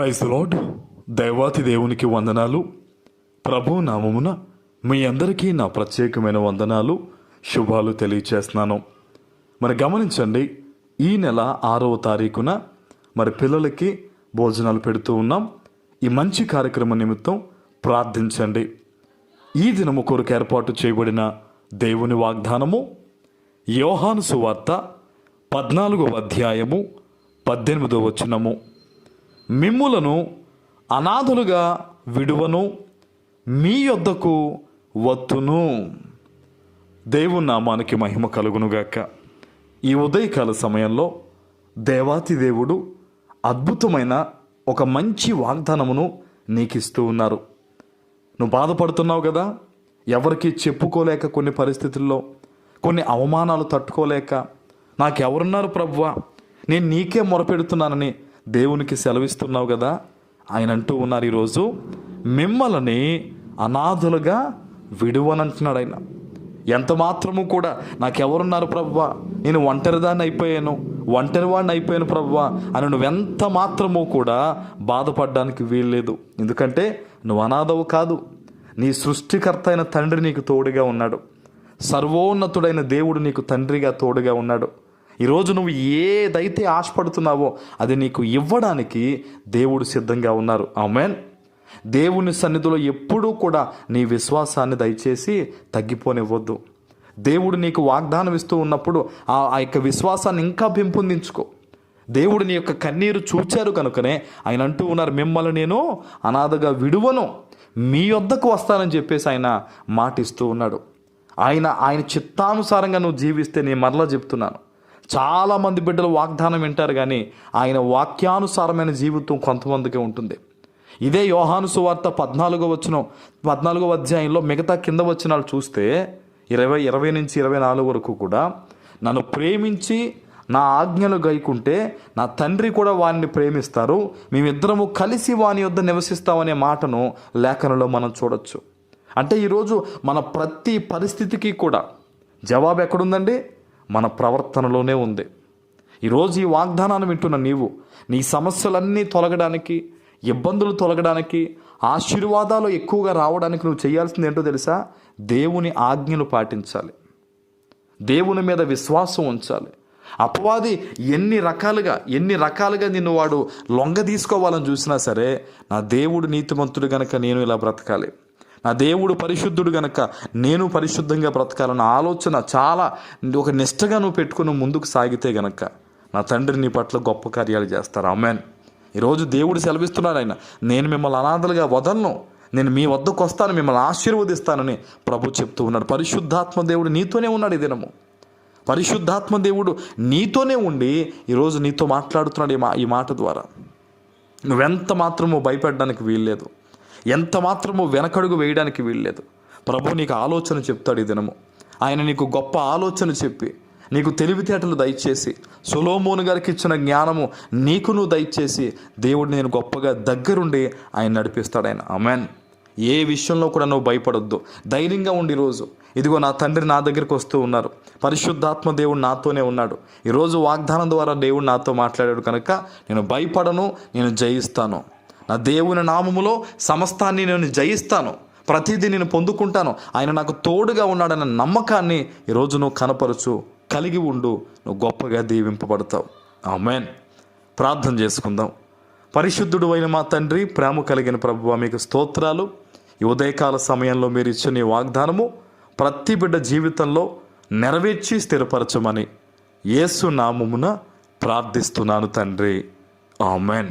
Praise the lord. దైవాతి దేవునికి వందనాలు. ప్రభు నామమున మీ అందరికీ నా ప్రత్యేకమైన వందనాలు, శుభాలు తెలియచేస్తున్నాను. మరి గమనించండి, ఈ నెల 6వ తారీఖున పిల్లలకి భోజనాలు పెడుతూ ఉన్నాం. ఈ మంచి కార్యక్రమం నిమిత్తం ప్రార్థించండి. ఈ దినము కొరకు ఏర్పాటు చేయబడిన దేవుని వాగ్దానము యోహాను సువార్త 14వ అధ్యాయము 18వ వచనము. మిమ్ములను అనాథలుగా విడువను, మీ యొద్దకు వత్తును. దేవుని నామానికి మహిమ కలుగునుగాక. ఈ ఉదయకాల సమయంలో దేవాతి దేవుడు అద్భుతమైన ఒక మంచి వాగ్దానమును నీకు ఇస్తూ ఉన్నారు. నువ్వు బాధపడుతున్నావు కదా, ఎవరికి చెప్పుకోలేక, కొన్ని పరిస్థితుల్లో కొన్ని అవమానాలు తట్టుకోలేక, నాకెవరున్నారు ప్రభువా, నేను నీకే మొరపెడుతున్నానని దేవునికి సెలవిస్తున్నావు కదా. ఆయన అంటూ ఉన్నారు, ఈరోజు మిమ్మల్ని అనాథులుగా విడువనంటున్నాడు. ఆయన ఎంత మాత్రము కూడా నాకెవరున్నారు ప్రభువా, నేను ఒంటరిదాన్ని అయిపోయాను, ఒంటరివాడిని అయిపోయాను ప్రభువా అని నువ్వెంత మాత్రము కూడా బాధపడడానికి వీల్లేదు. ఎందుకంటే నువ్వు అనాథవు కాదు. నీ సృష్టికర్త అయిన తండ్రి నీకు తోడుగా ఉన్నాడు. సర్వోన్నతుడైన దేవుడు నీకు తండ్రిగా తోడుగా ఉన్నాడు. ఈరోజు నువ్వు ఏదైతే ఆశపడుతున్నావో అది నీకు ఇవ్వడానికి దేవుడు సిద్ధంగా ఉన్నారు. ఆమేన్. దేవుని సన్నిధిలో ఎప్పుడూ కూడా నీ విశ్వాసాన్ని దయచేసి తగ్గిపోనివ్వద్దు. దేవుడు నీకు వాగ్దానం ఇస్తూ ఉన్నప్పుడు ఆ యొక్క విశ్వాసాన్ని ఇంకా పెంపొందించుకో. దేవుడు నీ యొక్క కన్నీరు చూచారు కనుకనే ఆయన అంటూ ఉన్నారు, మిమ్మల్ని నేను అనాథగా విడువను, మీ వద్దకు వస్తానని చెప్పేసి ఆయన మాటిస్తూ ఉన్నాడు. ఆయన చిత్తానుసారంగా నువ్వు జీవిస్తే, నేను మరలా చెప్తున్నాను, చాలామంది బిడ్డలు వాగ్దానం వింటారు కానీ ఆయన వాక్యానుసారమైన జీవితం కొంతమందికి ఉంటుంది. ఇదే యోహాను సువార్త 14వ అధ్యాయంలో మిగతా కింద వచనాలు చూస్తే 20 నుంచి 24 వరకు కూడా, నన్ను ప్రేమించి నా ఆజ్ఞలు గైకుంటే నా తండ్రి కూడా వారిని ప్రేమిస్తారు, మేమిద్దరము కలిసి వాని యొద్ద నివసిస్తామనే మాటను లేఖనంలో మనం చూడొచ్చు. అంటే ఈరోజు మన ప్రతి పరిస్థితికి కూడా జవాబు ఎక్కడుందండి? మన ప్రవర్తనలోనే ఉంది. ఈరోజు ఈ వాగ్దానాన్ని వింటున్న నీవు నీ సమస్యలన్నీ తొలగడానికి, ఇబ్బందులు తొలగడానికి, ఆశీర్వాదాలు ఎక్కువగా రావడానికి నువ్వు చేయాల్సింది ఏంటో తెలుసా? దేవుని ఆజ్ఞలు పాటించాలి, దేవుని మీద విశ్వాసం ఉంచాలి. అపవాది ఎన్ని రకాలుగా నిన్ను వాడు లొంగ తీసుకోవాలని చూసినా సరే, నా దేవుడు నీతిమంతుడు గనక నేను ఇలా బ్రతకాలి, నా దేవుడు పరిశుద్ధుడు గనక నేను పరిశుద్ధంగా బ్రతకాలన్న ఆలోచన చాలా ఒక నిష్టగా నువ్వు పెట్టుకుని ముందుకు సాగితే గనక నా తండ్రి నీ పట్ల గొప్ప కార్యాలు చేస్తారు. ఆమేన్. ఈరోజు దేవుడు సెలవిస్తున్నాడు, ఆయన నేను మిమ్మల్ని అనాథలుగా వదలను, నేను మీ వద్దకు వస్తాను, మిమ్మల్ని ఆశీర్వదిస్తానని ప్రభు చెప్తూ ఉన్నాడు. పరిశుద్ధాత్మ దేవుడు నీతోనే ఉన్నాడు. ఈ దినము పరిశుద్ధాత్మ దేవుడు నీతోనే ఉండి ఈరోజు నీతో మాట్లాడుతున్నాడు. ఈ మాట ద్వారా నువ్వెంత మాత్రమో భయపడడానికి వీల్లేదు, ఎంత మాత్రమో వెనకడుగు వేయడానికి వీల్లేదు. ప్రభు నీకు ఆలోచన చెప్తాడు. ఈ దినము ఆయన నీకు గొప్ప ఆలోచన చెప్పి, నీకు తెలివితేటలు దయచేసి, సొలొమోను గారికి ఇచ్చిన జ్ఞానము నీకు నువ్వు దయచేసి, దేవుడు నేను గొప్పగా దగ్గరుండి ఆయన నడిపిస్తాడు. ఆయన ఆమేన్. ఏ విషయంలో కూడా నువ్వు భయపడొద్దు, ధైర్యంగా ఉండి ఈరోజు ఇదిగో నా తండ్రి నా దగ్గరికి వస్తూ ఉన్నారు, పరిశుద్ధాత్మ దేవుడు నాతోనే ఉన్నాడు. ఈరోజు వాగ్దానం ద్వారా దేవుడు నాతో మాట్లాడాడు కనుక నేను భయపడను, నేను జయిస్తాను. నా దేవుని నామములో సమస్తాన్ని నేను జయిస్తాను, ప్రతిదీ నేను పొందుకుంటాను, ఆయన నాకు తోడుగా ఉన్నాడన్న నమ్మకాన్ని ఈరోజు నువ్వు కనపరచు, కలిగి ఉండు, నువ్వు గొప్పగా దీవింపబడతావు. ఆమేన్. ప్రార్థన చేసుకుందాం. పరిశుద్ధుడు అయిన మా తండ్రి, ప్రేమ కలిగిన ప్రభువా, మీకు స్తోత్రాలు. ఈ ఉదయకాల సమయంలో మీరు ఇచ్చిన ఈ వాగ్దానము ప్రతి బిడ్డ జీవితంలో నెరవేర్చి స్థిరపరచమని యేసు నామమున ప్రార్థిస్తున్నాను తండ్రి. ఆమేన్.